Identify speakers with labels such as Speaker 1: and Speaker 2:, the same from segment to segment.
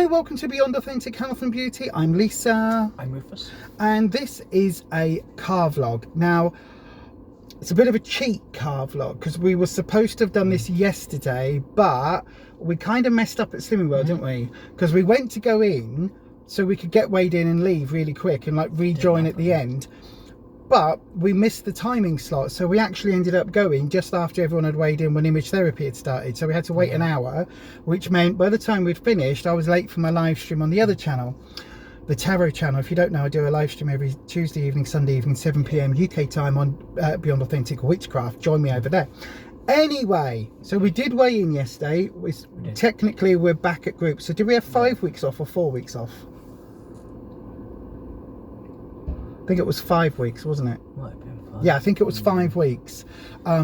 Speaker 1: Hello, welcome to Beyond Authentic Health and Beauty. I'm Lisa.
Speaker 2: I'm Rufus.
Speaker 1: And this is a car vlog. Now, it's a bit of a cheat car vlog because we were supposed to have done this yesterday, but we kind of messed up at Slimming World, didn't we? Because we went to go in so we could get weighed in and leave really quick and like rejoin at the end. But we missed the timing slot, so we actually ended up going just after everyone had weighed in when image therapy had started. So we had to wait an hour, which meant by the time we'd finished, I was late for my live stream on the other channel, the Tarot channel. If you don't know, I do a live stream every Tuesday evening, Sunday evening, 7 PM UK time on Beyond Authentic Witchcraft. Join me over there. Anyway, so we did weigh in yesterday. Technically, we're back at group. So did we have 5 weeks off or 4 weeks off? I think it was 5 weeks, wasn't it?
Speaker 2: Might have been 5.
Speaker 1: Yeah, I think it was 5 weeks.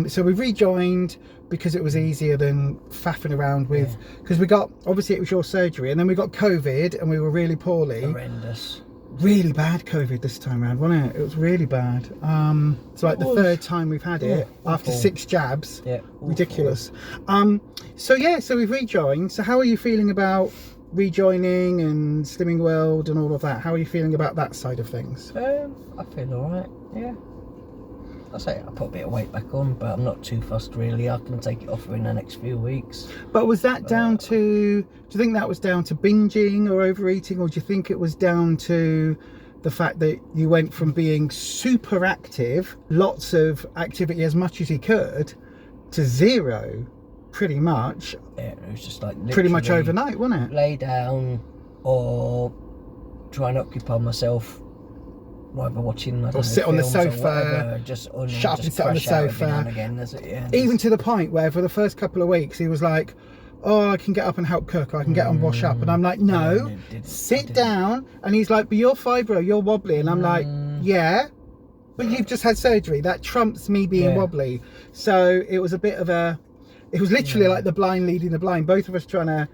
Speaker 1: So we rejoined because it was easier than faffing around with, because we got, obviously it was your surgery, and then we got COVID and we were really poorly.
Speaker 2: Horrendous.
Speaker 1: Really bad COVID this time around, wasn't it? It was really bad. It's like the third time we've had it after 6 jabs. Yeah, ridiculous. So yeah, so we've rejoined. So how are you feeling about rejoining and Slimming World and all of that? How are you feeling about that side of things?
Speaker 2: I feel alright, yeah. I say I put a bit of weight back on, but I'm not too fussed really. I can take it off in the next few weeks. But
Speaker 1: was that down to, do you think that was down to binging or overeating, or do you think it was down to the fact that you went from being super active, lots of activity as much as you could, to zero pretty much?
Speaker 2: Yeah, it was just like
Speaker 1: pretty much overnight, wasn't it?
Speaker 2: Lay down or try and occupy myself, either watching or
Speaker 1: sit on the sofa,
Speaker 2: whatever, shut
Speaker 1: up and sit on the sofa. Even to the point where for the first couple of weeks he was like, oh, I can get up and help cook, or I can get and wash up, and I'm like, no, sit down. And he's like, but you're fibro, you're wobbly, and I'm like, yeah, but you've just had surgery, that trumps me being wobbly. So it was a bit of a, it was literally like the blind leading the blind, both of us trying to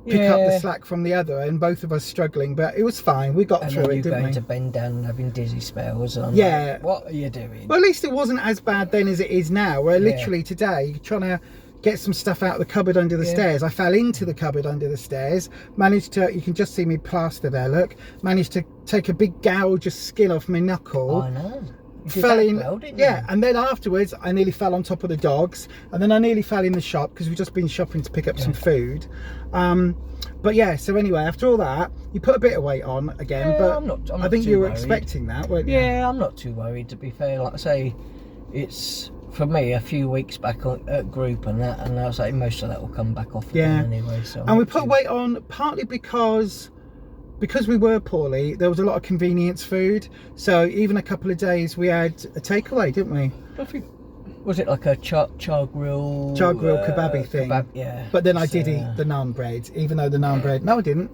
Speaker 1: pick up the slack from the other, and both of us struggling, but it was fine. We got through it, didn't we?
Speaker 2: Going to bend down and having dizzy spells, and I'm like, what are you doing?
Speaker 1: Well, at least it wasn't as bad then as it is now, where literally today, trying to get some stuff out of the cupboard under the stairs, I fell into the cupboard under the stairs, managed to, you can just see me plaster there, look, managed to take a big gouge of skin off my knuckle. I know. Fell in, and then afterwards I nearly fell on top of the dogs, and then I nearly fell in the shop because we've just been shopping to pick up some food. But yeah, so anyway, after all that, you put a bit of weight on again, but I'm not I think you were expecting that, weren't you?
Speaker 2: Yeah, I'm not too worried, to be fair. Like I say, it's for me a few weeks back at group and that, and I was like, most of that will come back off again anyway. So and we put weight on partly because we were poorly. There was a lot of convenience food, so even a couple of days we had a takeaway, didn't we? I think, was it like a char grill
Speaker 1: kebabby thing?
Speaker 2: Yeah.
Speaker 1: But then I did eat the naan bread, even though the naan bread, no I didn't,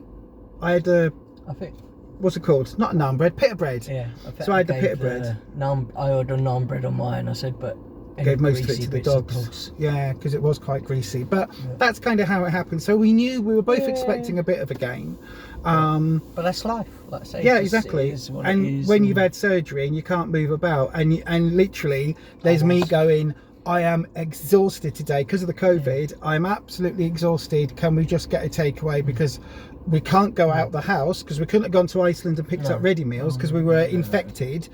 Speaker 1: I had I think, what's it called, not a naan bread, pita bread. Yeah, so I had the pita bread. I ordered naan bread on mine, I said, but gave most of it to the dogs. Yeah, because it was quite greasy, but that's kind of how it happened. So we knew, we were both expecting a bit of a gain. But
Speaker 2: that's life, like I say.
Speaker 1: Yeah, exactly. And when you've had surgery and you can't move about, and literally there's me going, I am exhausted today because of the COVID. I'm absolutely exhausted. Can we just get a takeaway, because we can't go out the house, because we couldn't have gone to Iceland and picked up ready meals because we were infected,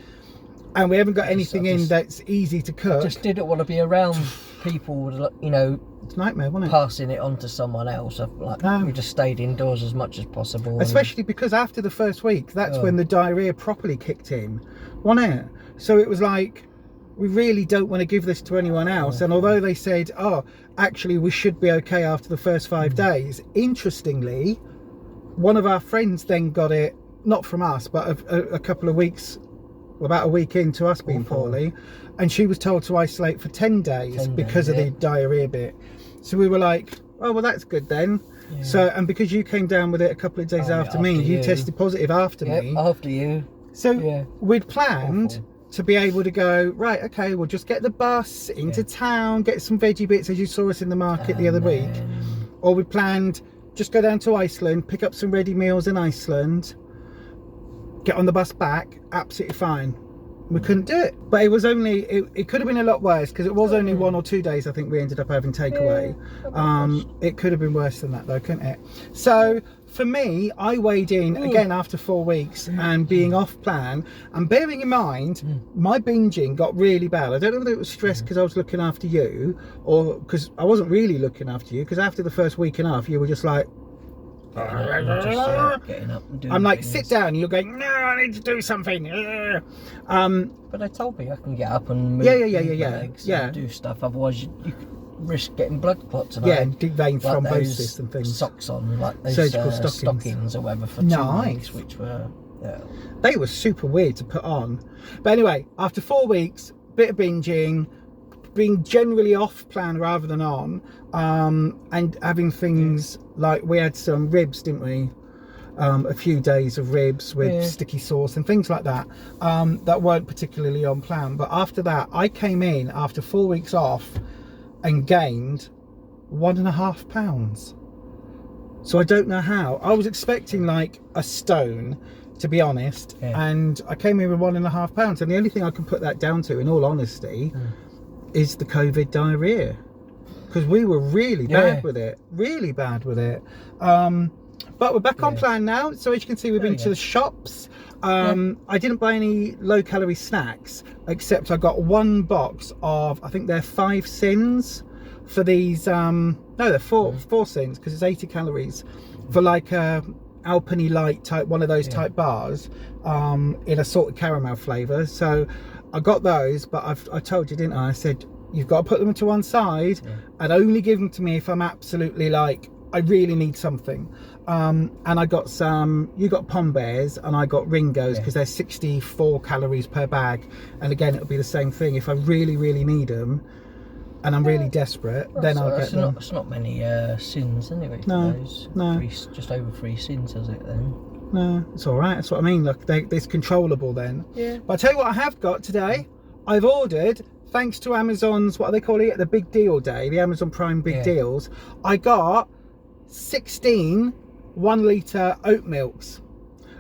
Speaker 1: and we haven't got anything in that's easy to cook. I
Speaker 2: just didn't want to be around people, you know,
Speaker 1: it's a nightmare, wasn't it?
Speaker 2: Passing it on to someone else. We just stayed indoors as much as possible.
Speaker 1: Especially because after the first week, that's when the diarrhea properly kicked in, wasn't it? So it was like, we really don't want to give this to anyone else. And although they said, oh, actually we should be okay after the first 5 days, interestingly, one of our friends then got it, not from us, but a couple of weeks, about a week into us being poorly, and she was told to isolate for 10 days because of the diarrhea bit. So we were like, oh well, that's good then. So, and because you came down with it a couple of days after me, you tested positive after me.
Speaker 2: After you.
Speaker 1: So we'd planned to be able to go, right, okay, we'll just get the bus into town, get some veggie bits as you saw us in the market the other week, or we planned just go down to Iceland, pick up some ready meals in Iceland, get on the bus back, absolutely fine. We couldn't do it. But it was only, it could have been a lot worse, because it was only 1 or 2 days I think we ended up having takeaway. It could have been worse than that though, couldn't it? So for me, I weighed in again after 4 weeks and being off plan, and bearing in mind my binging got really bad. I don't know whether it was stress because I was looking after you, or because I wasn't really looking after you, because after the first week and a half you were just like,
Speaker 2: getting up and doing
Speaker 1: I'm like,
Speaker 2: things.
Speaker 1: sit down, and you're going, no, I need to do something.
Speaker 2: But I told me I can get up and move
Speaker 1: Yeah.
Speaker 2: legs and do stuff, otherwise you could risk getting blood clots. And
Speaker 1: deep vein thrombosis and things.
Speaker 2: Socks on, like those
Speaker 1: surgical
Speaker 2: stockings or whatever for 2 weeks, which were
Speaker 1: they were super weird to put on. But anyway, after 4 weeks, bit of binging, being generally off plan rather than on, and having things like, we had some ribs, didn't we? A few days of ribs with sticky sauce and things like that, that weren't particularly on plan. But after that, I came in after 4 weeks off and gained 1.5 pounds. So I don't know how. I was expecting like a stone, to be honest, and I came in with 1.5 pounds. And the only thing I can put that down to, in all honesty, is the COVID diarrhea, because we were really bad with it, but we're back on plan now. So as you can see, we've been to the shops. I didn't buy any low calorie snacks, except I got 1 box of, I think they're 5 sins for these, no, they're 4 sins, because it's 80 calories for like a Alpine Light type, one of those type bars, in a salted caramel flavour. So I got those, but I told you, didn't I? I said, you've got to put them to one side and only give them to me if I'm absolutely like, I really need something. And I got some, you got Pom Bears and I got Ringos, because they're 64 calories per bag. And again, it'll be the same thing. If I really, really need them and I'm really desperate, then I'll get them.
Speaker 2: It's not many sins anyway.
Speaker 1: No.
Speaker 2: Just over 3 sins, is it then?
Speaker 1: No, it's all right. That's what I mean. Look, it's controllable then. But I tell you what I have got today. I've ordered, thanks to Amazon's, what are they calling it? The Big Deal Day, the Amazon Prime Big Deals. I got 16 1 litre oat milks.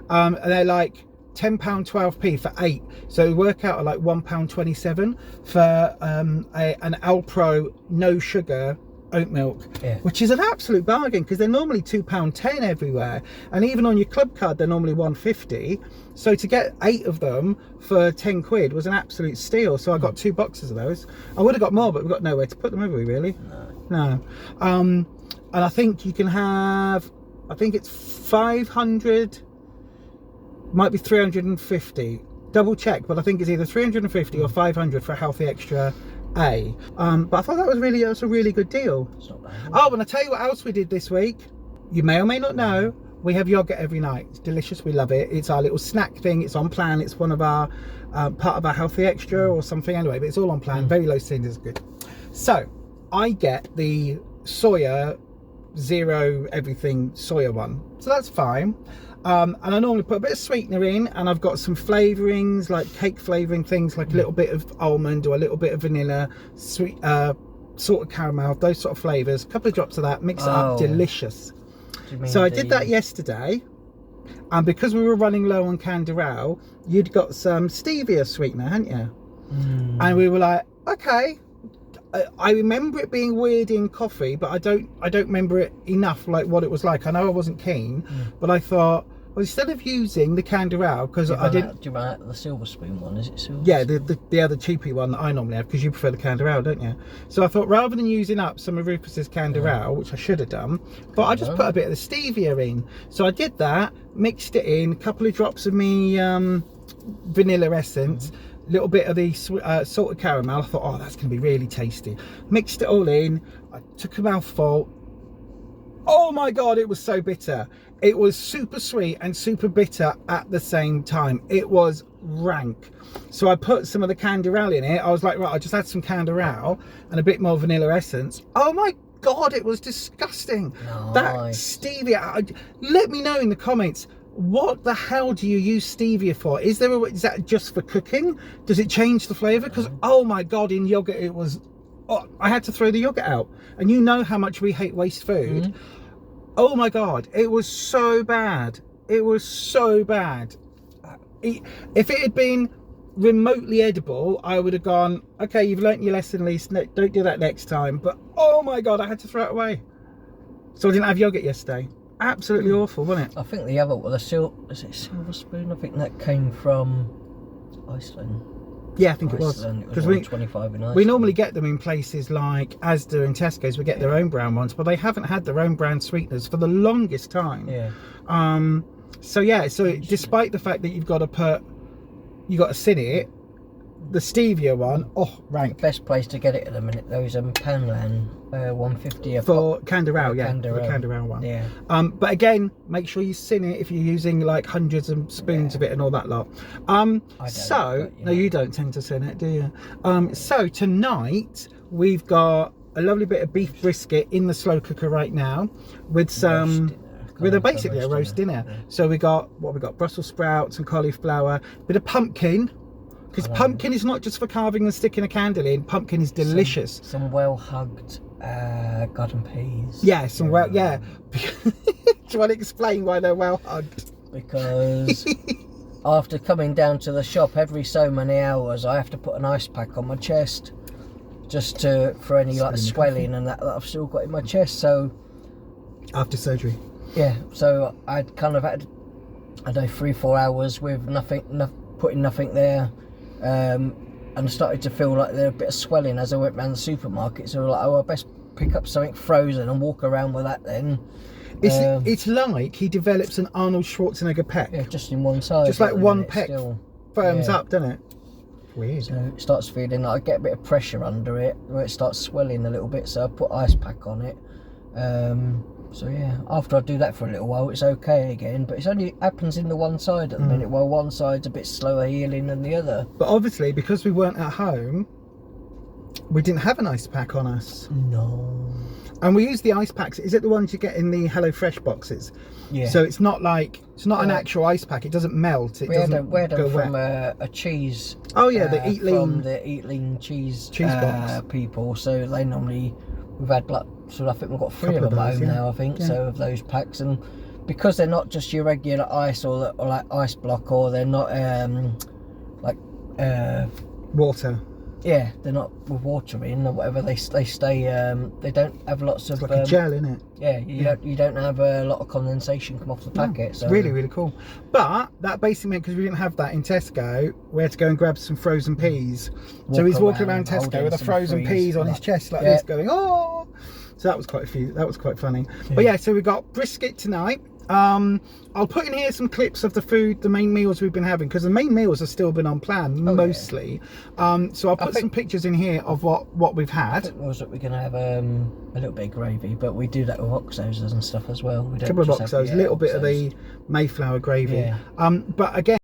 Speaker 1: And they're like £10, 12p for 8. So they work out at like £1.27 for an Alpro no sugar oat milk, which is an absolute bargain, because they're normally £2.10 everywhere, and even on your club card they're normally £1.50. So to get 8 of them for 10 quid was an absolute steal. So I got 2 boxes of those. I would have got more, but we've got nowhere to put them, have we, really? No. And I think you can have, I think it's 500, might be 350, double check, but I think it's either 350 or 500 for a Healthy Extra A. But I thought that was a really good deal.
Speaker 2: It's not bad.
Speaker 1: Oh, and I tell you what else we did this week. You may or may not know, we have yogurt every night. It's delicious, we love it. It's our little snack thing. It's on plan. It's one of our part of our Healthy Extra or something anyway, but it's all on plan. Very low sin, is good. So I get the soya, zero everything soya one, so that's fine. And I normally put a bit of sweetener in, and I've got some flavourings, like cake flavouring things, like a little bit of almond or a little bit of vanilla, sweet, salted caramel, those sort of flavours. A couple of drops of that, mix it up, delicious. So I did that yesterday, and because we were running low on Canderel, you'd got some stevia sweetener, hadn't you? And we were like, okay. I remember it being weird in coffee, but I don't remember it enough, like what it was like. I know I wasn't keen, but I thought, well, instead of using the Canderel, because I didn't. Do
Speaker 2: you run out the silver spoon one? Is it silver?
Speaker 1: Yeah, the other cheapy one that I normally have, because you prefer the Canderel, don't you? So I thought, rather than using up some of Rufus's Canderel, which I should have done, but I just put a bit of the stevia in. So I did that, mixed it in, a couple of drops of me vanilla essence. Little bit of the salted caramel. I thought, oh, that's gonna be really tasty. Mixed it all in. I took a mouthful. Oh my god, it was so bitter. It was super sweet and super bitter at the same time. It was rank. So I put some of the Canderel in it. I was like, right, I'll just add some Canderel and a bit more vanilla essence. Oh my god, it was disgusting.
Speaker 2: Nice.
Speaker 1: That stevia, let me know in the comments, what the hell do you use stevia for? Is that just for cooking? Does it change the flavour? Because oh my god, in yogurt it was, I had to throw the yogurt out, and you know how much we hate waste food. Oh my god, it was so bad. It was so bad. If it had been remotely edible, I would have gone, okay, you've learnt your lesson, Lise, no, don't do that next time. But oh my god, I had to throw it away. So I didn't have yogurt yesterday. Absolutely awful, wasn't it?
Speaker 2: I think the other, is it silver spoon? I think that came from Iceland.
Speaker 1: Yeah, I think it was.
Speaker 2: Because we 25 in Iceland.
Speaker 1: We normally get them in places like Asda and Tesco's. We get their own brown ones, but they haven't had their own brand sweeteners for the longest time.
Speaker 2: Yeah.
Speaker 1: So yeah, so despite the fact that you've got to sin it, the stevia one, oh, rank.
Speaker 2: The best place to get it at the minute though is Panlan 150
Speaker 1: for Canderel, yeah,
Speaker 2: Canderel.
Speaker 1: the Canderel one.
Speaker 2: Yeah.
Speaker 1: But again, make sure you sin it if you're using like hundreds of spoons of it and all that lot. No, you don't tend to sin it, do you? So tonight we've got a lovely bit of beef brisket in the slow cooker right now with some. With basically a roast dinner. Yeah. So we got Brussels sprouts and cauliflower, bit of pumpkin, because pumpkin is not just for carving and sticking a candle in. Pumpkin is delicious.
Speaker 2: Some well hugged garden peas.
Speaker 1: Yeah, Do you want to explain why they're well hugged?
Speaker 2: Because after coming down to the shop every so many hours, I have to put an ice pack on my chest, just for any like swelling and that I've still got in my chest. So
Speaker 1: after surgery.
Speaker 2: Yeah, so I'd kind of had, I don't know, 3-4 hours with putting nothing there, and I started to feel like there was a bit of swelling as I went around the supermarket. So I was like, I best pick up something frozen and walk around with that then.
Speaker 1: It's like he develops an Arnold Schwarzenegger pec.
Speaker 2: Yeah, just in one side.
Speaker 1: Just like one pec firms up, doesn't it? Weird.
Speaker 2: So it starts feeling like I get a bit of pressure under it, where it starts swelling a little bit. So I put ice pack on it. So yeah, after I do that for a little while, it's okay again. But it only happens in the one side at the minute, while one side's a bit slower healing than the other.
Speaker 1: But obviously, because we weren't at home, we didn't have an ice pack on us.
Speaker 2: No.
Speaker 1: And we use the ice packs. Is it the ones you get in the HelloFresh boxes?
Speaker 2: Yeah.
Speaker 1: So it's not an actual ice pack. It doesn't melt. It doesn't
Speaker 2: we had them
Speaker 1: go
Speaker 2: from
Speaker 1: wet.
Speaker 2: A cheese.
Speaker 1: Oh yeah, the Eat Lean.
Speaker 2: From the Eat Lean cheese
Speaker 1: box
Speaker 2: people. So they normally, we've had like, so I think we've got 3 of them at home now, I think, so of those packs. And because they're not just your regular ice or like ice block, or they're not
Speaker 1: water.
Speaker 2: Yeah, they're not with water in or whatever. They stay. They don't have lots of.
Speaker 1: It's like a gel, isn't it?
Speaker 2: Yeah, you don't have a lot of condensation come off the packet. So
Speaker 1: it's really, really cool. But that basically meant, because we didn't have that in Tesco, we had to go and grab some frozen peas. So he's walking around Tesco with a frozen peas on his chest like this, going, oh. So that was quite funny. Yeah. But yeah, so we got brisket tonight. I'll put in here some clips of the main meals we've been having, because the main meals have still been on plan mostly. So I'll put some pictures in here of what we've had.
Speaker 2: I think it was that we're going to have a little bit of gravy, but we do that with oxos and stuff as well.
Speaker 1: A couple of oxos, a little bit of the Mayflower gravy.
Speaker 2: Yeah.
Speaker 1: But again,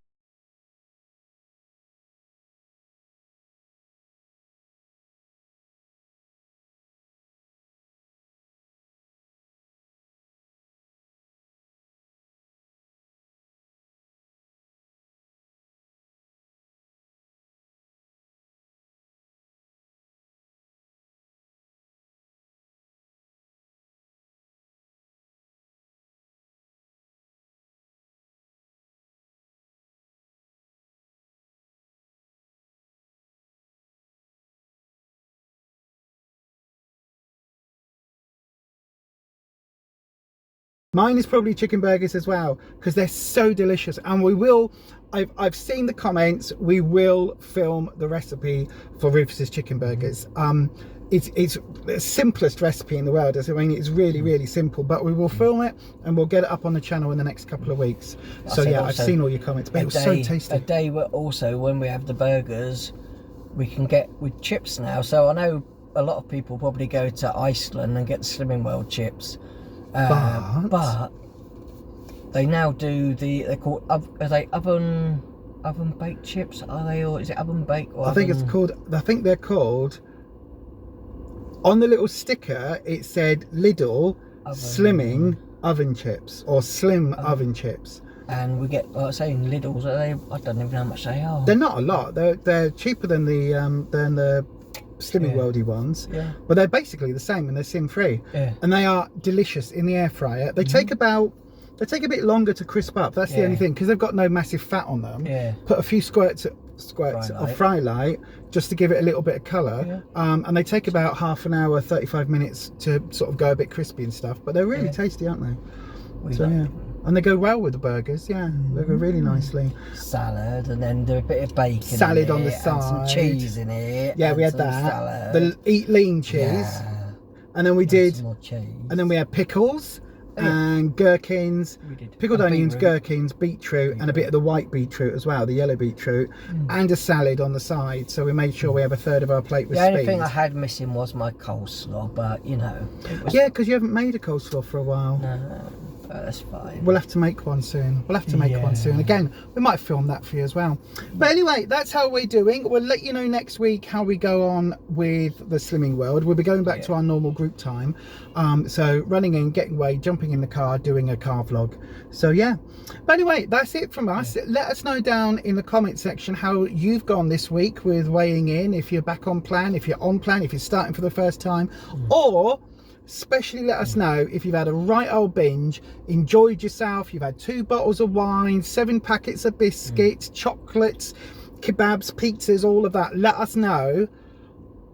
Speaker 1: mine is probably chicken burgers as well, because they're so delicious. And we will, I've seen the comments, we will film the recipe for Rufus's chicken burgers. It's the simplest recipe in the world. I mean, it's really, really simple, but we will film it and we'll get it up on the channel in the next couple of weeks. So yeah, I've seen all your comments, but it was so tasty.
Speaker 2: A day where also, when we have the burgers, we can get with chips now. So I know a lot of people probably go to Iceland and get the Slimming World chips. But they now do they're called, are they oven baked chips? Are they, or is it oven baked? Or
Speaker 1: I think they're called, on the little sticker it said Lidl Slimming oven chips, or slim oven chips.
Speaker 2: And we get, like I say, Lidl's, are they, I don't even know how much they are.
Speaker 1: They're not a lot. They're cheaper than the Slimming Worldy ones, but they're basically the same, and they're sin free, and they are delicious in the air fryer. They take a bit longer to crisp up. That's the only thing, because they've got no massive fat on them. Put a few squirts squirts of fry light just to give it a little bit of colour. And they take about half an hour, 35 minutes to sort of go a bit crispy and stuff, but they're really tasty, aren't they? So yeah, and they go well with the burgers. Yeah, they go really nicely.
Speaker 2: Salad, and then do a bit of bacon,
Speaker 1: salad on the side,
Speaker 2: and some cheese in it.
Speaker 1: Yeah, we had that. The eat lean cheese, and then we did, and then we had pickles. And gherkins, pickled onions, gherkins, beetroot, and a bit of the white beetroot as well, the yellow beetroot, and a salad on the side. So we made sure we have a third of our plate with
Speaker 2: The only thing I had missing was my coleslaw, but you know.
Speaker 1: Yeah, because you haven't made a coleslaw for a while.
Speaker 2: No, that's fine.
Speaker 1: We'll have to make one soon. Again, we might film that for you as well. But anyway, that's how we're doing. We'll let you know next week how we go on with the Slimming World. We'll be going back to our normal group time. So running in, getting away, jumping in the car, doing a car vlog. So yeah. But anyway, that's it from us. Let us know down in the comment section how you've gone this week with weighing in, if you're back on plan, if you're on plan, if you're starting for the first time, or especially let us know if you've had a right old binge, enjoyed yourself, you've had 2 bottles of wine, 7 packets of biscuits, chocolates, kebabs, pizzas, all of that. Let us know,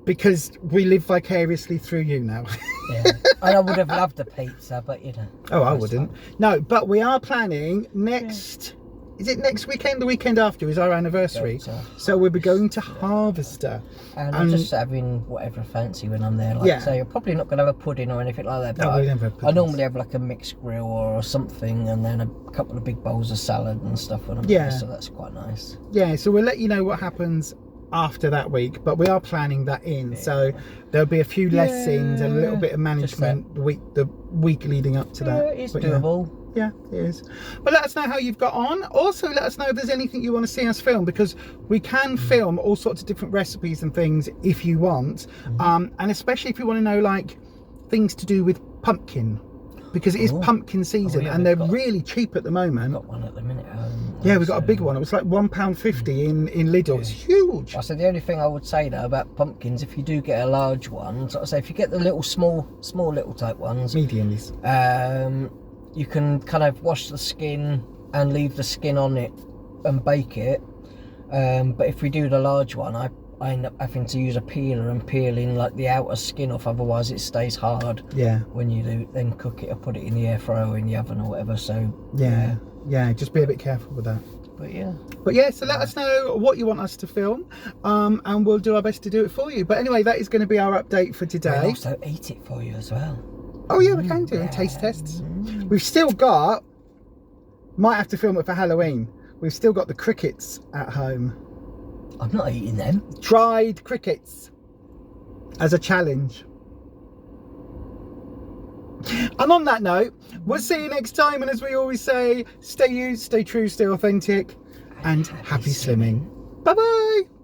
Speaker 1: because we live vicariously through you now.
Speaker 2: And I would have loved a pizza, but you know.
Speaker 1: Oh, I wouldn't. No, but we are planning next... Is it next weekend? The weekend after is our anniversary. So we'll be going to Harvester.
Speaker 2: And I'm just having whatever fancy when I'm there. Like so you're probably not going to have a pudding or anything like that. But I normally have like a mixed grill or something, and then a couple of big bowls of salad and stuff when I'm there. So that's quite nice. Yeah, so we'll let you know what happens after that week, but we are planning that in. So there'll be a few lessons and a little bit of management the week leading up to that. It's doable.
Speaker 1: Yeah, it is. But let us know how you've got on. Also, let us know if there's anything you want to see us film, because we can film all sorts of different recipes and things if you want. And especially if you want to know like things to do with pumpkin, because it is pumpkin season and they're really cheap at the moment.
Speaker 2: Got one at the minute.
Speaker 1: Yeah, we've got a big one. It was like £1.50 in Lidl. It's huge.
Speaker 2: So the only thing I would say though about pumpkins, if you do get a large one, so I say if you get the little small little type ones,
Speaker 1: mediums,
Speaker 2: you can kind of wash the skin and leave the skin on it and bake it. But if we do the large one, I end up having to use a peeler and peeling like the outer skin off, otherwise it stays hard. Yeah. When you do then cook it or put it in the air fryer or in the oven or whatever. So yeah, just be a bit careful with that. But yeah, so let us know what you want us to film, and we'll do our best to do it for you. But anyway, that is going to be our update for today. We'll also eat it for you as well.
Speaker 1: Oh yeah, we can do taste tests. We've still got, might have to film it for Halloween. We've still got the crickets at home.
Speaker 2: I'm not eating them.
Speaker 1: Dried crickets as a challenge. And on that note, we'll see you next time. And as we always say, stay you, stay true, stay authentic, and happy slimming. Bye bye.